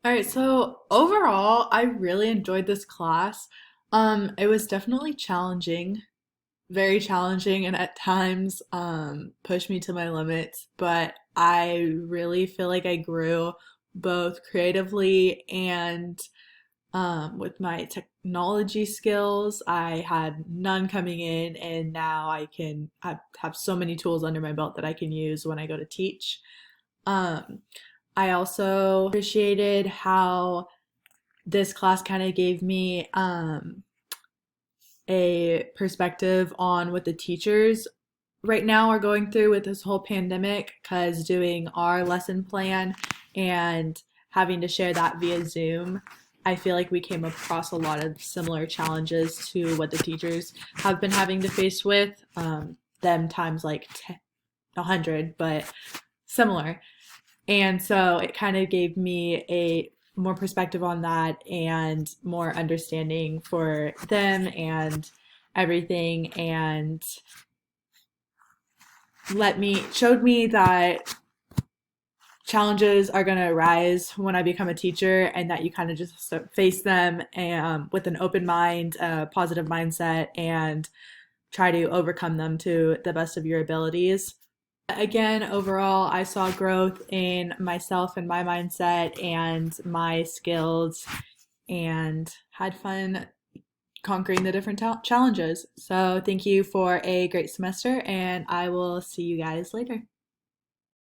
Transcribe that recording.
All right, so overall, I really enjoyed this class. It was definitely challenging, very challenging, and at times pushed me to my limits, but I really feel like I grew both creatively and with my technology skills. I had none coming in, and now have so many tools under my belt that I can use when I go to teach. Um, I also appreciated how this class kind of gave me a perspective on what the teachers right now are going through with this whole pandemic, because doing our lesson plan and having to share that via Zoom, I feel like we came across a lot of similar challenges to what the teachers have been having to face with, them times like 100, but similar. And so it kind of gave me a more perspective on that and more understanding for them and everything, and showed me that challenges are going to arise when I become a teacher, and that you kind of just face them with an open mind, a positive mindset, and try to overcome them to the best of your abilities. Again, overall, I saw growth in myself and my mindset and my skills, and had fun conquering the different challenges. So, thank you for a great semester, and I will see you guys later.